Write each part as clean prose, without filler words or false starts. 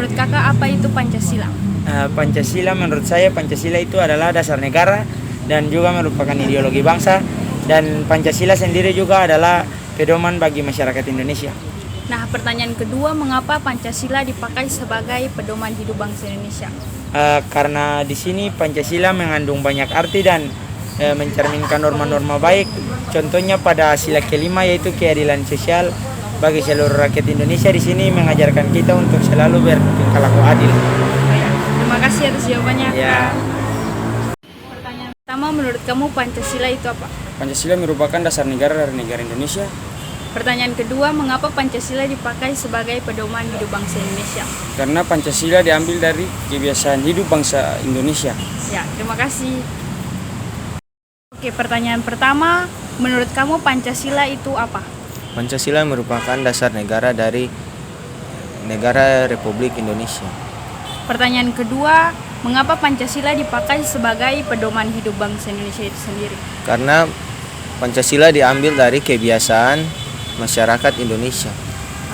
menurut kakak apa itu Pancasila? Pancasila menurut saya Pancasila itu adalah dasar negara dan juga merupakan ideologi bangsa, dan Pancasila sendiri juga adalah pedoman bagi masyarakat Indonesia. Nah, pertanyaan kedua, mengapa Pancasila dipakai sebagai pedoman hidup bangsa Indonesia? Karena di sini Pancasila mengandung banyak arti dan mencerminkan norma-norma baik. Contohnya pada sila kelima yaitu keadilan sosial bagi seluruh rakyat Indonesia. Di sini mengajarkan kita untuk selalu bertingkah laku adil. Terima kasih atas jawabannya. Ya. Pertanyaan pertama, menurut kamu Pancasila itu apa? Pancasila merupakan dasar negara dari negara Indonesia. Pertanyaan kedua, mengapa Pancasila dipakai sebagai pedoman hidup bangsa Indonesia? Karena Pancasila diambil dari kebiasaan hidup bangsa Indonesia. Ya, terima kasih. Oke, pertanyaan pertama, menurut kamu Pancasila itu apa? Pancasila merupakan dasar negara dari negara Republik Indonesia. Pertanyaan kedua, mengapa Pancasila dipakai sebagai pedoman hidup bangsa Indonesia itu sendiri? Karena Pancasila diambil dari kebiasaan masyarakat Indonesia.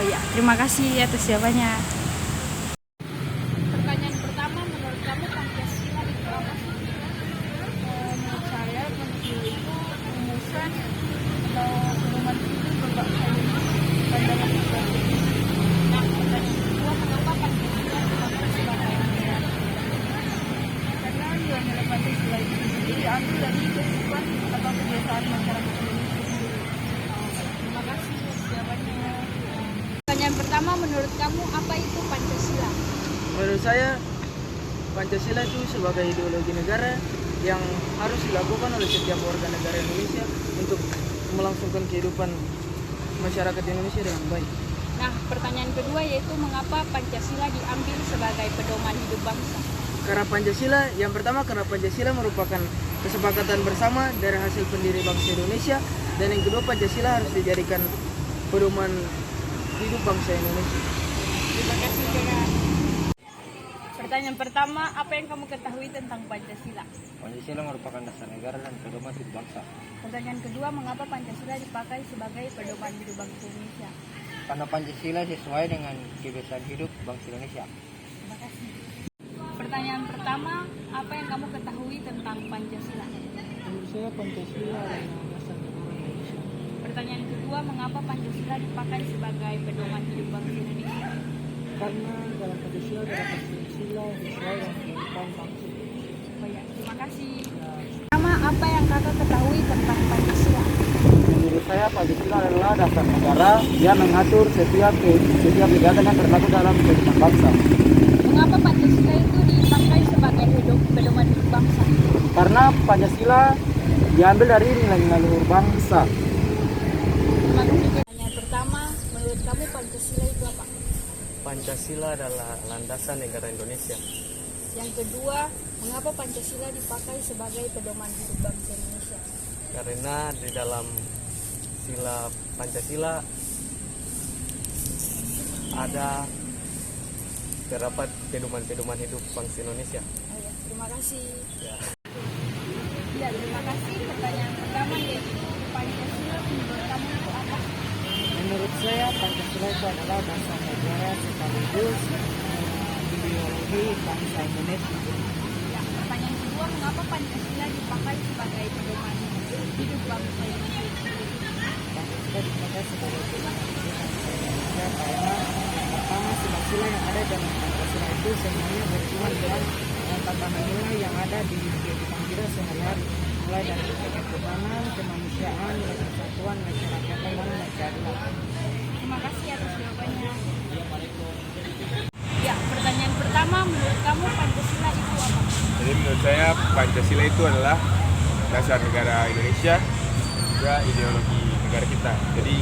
Oh ya, terima kasih atas jawabannya. Pertanyaan pertama, menurut kamu Pancasila itu apa? Menurut saya Pancasila itu rumusan atau pedoman hidup berbangsa Indonesia, pandangan historis. Nah, pertanyaan kedua, mengapa Pancasila dipakai sebagai pedoman? Karena nilai-nilai Pancasila itu sendiri diambil dari kehidupan atau kebiasaan masyarakat Indonesia sendiri. Terima kasih atas jawabannya. Pertanyaan pertama, menurut kamu apa itu Pancasila? Menurut saya Pancasila itu sebagai ideologi negara yang harus dilakukan oleh setiap warga negara Indonesia untuk melangsungkan kehidupan masyarakat Indonesia dengan baik. Nah, pertanyaan kedua yaitu mengapa Pancasila diambil sebagai pedoman hidup bangsa? Karena Pancasila, yang pertama karena Pancasila merupakan kesepakatan bersama dari hasil pendiri bangsa Indonesia, dan yang kedua Pancasila harus dijadikan pedoman hidup bangsa Indonesia. Terima kasih, Kak. Pertanyaan pertama, apa yang kamu ketahui tentang Pancasila? Pancasila merupakan dasar negara dan pedoman hidup bangsa. Pertanyaan kedua, mengapa Pancasila dipakai sebagai pedoman hidup bangsa Indonesia? Karena Pancasila sesuai dengan kebiasaan hidup bangsa Indonesia. Terima kasih. Pertanyaan pertama, apa yang kamu ketahui tentang Pancasila? Menurut saya Pancasila adalah dasar negara Indonesia. Pertanyaan kedua, mengapa Pancasila dipakai sebagai pedoman hidup bangsa Indonesia? Karena dalam Pancasila terdapat Pancasila sesuai dengan kehidupan bangsa Indonesia. Oh ya, terima kasih. Pertama, apa yang kakak ketahui tentang Pancasila? Menurut saya Pancasila adalah dasar negara yang mengatur setiap kegiatan yang berlaku dalam kehidupan bangsa. Mengapa Pancasila itu dipakai sebagai pedoman hidup bangsa? Karena Pancasila diambil dari nilai-nilai luhur bangsa. Terima kasih. Pertanyaan pertama, menurut kamu Pancasila itu apa? Pancasila adalah landasan negara Indonesia. Yang kedua, mengapa Pancasila dipakai sebagai pedoman hidup bangsa Indonesia? Karena di dalam sila Pancasila terdapat pedoman-pedoman hidup bangsa Indonesia. Oh ya, terima kasih. Ya. Ya, terima kasih. Pertanyaan pertama yaitu Pancasila menurut kamu itu apa? Menurut saya Pancasila itu adalah dasar negara sekaligus ideologi bangsa Indonesia. Ya, pertanyaan kedua, mengapa Pancasila dipakai sebagai pedoman hidup bangsa Indonesia? Pancasila dipakai sebagai pedoman hidup bangsa Indonesia karena yang pertama sila-sila yang ada dalam Pancasila itu semuanya berhubungan dengan tatanan nilai yang ada di kehidupan kita sehari-hari, mulai dari ketuhanan, kemanusiaan, persatuan, masyarakatan, dan keadilan. Terima kasih atas jawabannya. Ya, pertanyaan pertama, menurut kamu Pancasila itu apa? Jadi menurut saya Pancasila itu adalah dasar negara Indonesia, juga ideologi negara kita. Jadi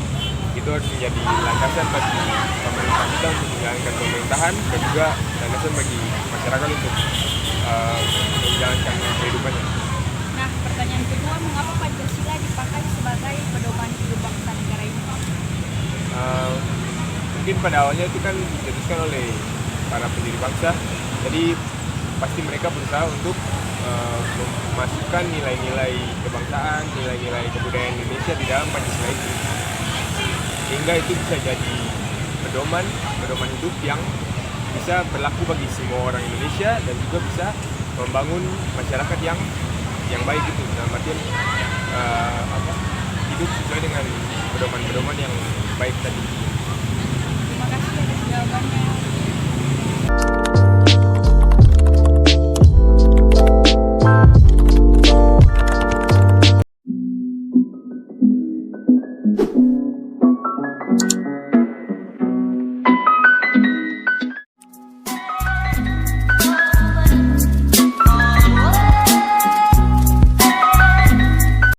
itu harus menjadi landasan bagi pemerintah kita untuk menjalankan pemerintahan, dan juga landasan bagi masyarakat untuk menjalankan kehidupannya. Nah, pertanyaan kedua, mengapa Pancasila dipakai sebagai pedoman hidup bangsa negara ini? Mungkin pada awalnya itu kan dicetuskan oleh para pendiri bangsa, jadi pasti mereka berusaha untuk memasukkan nilai-nilai kebangsaan, nilai-nilai kebudayaan Indonesia di dalam Pancasila itu, sehingga itu bisa jadi pedoman hidup yang bisa berlaku bagi semua orang Indonesia dan juga bisa membangun masyarakat yang baik gitu, dalam artian hidup sesuai dengan pedoman-pedoman yang baik tadi. Terima kasih atas jawabannya.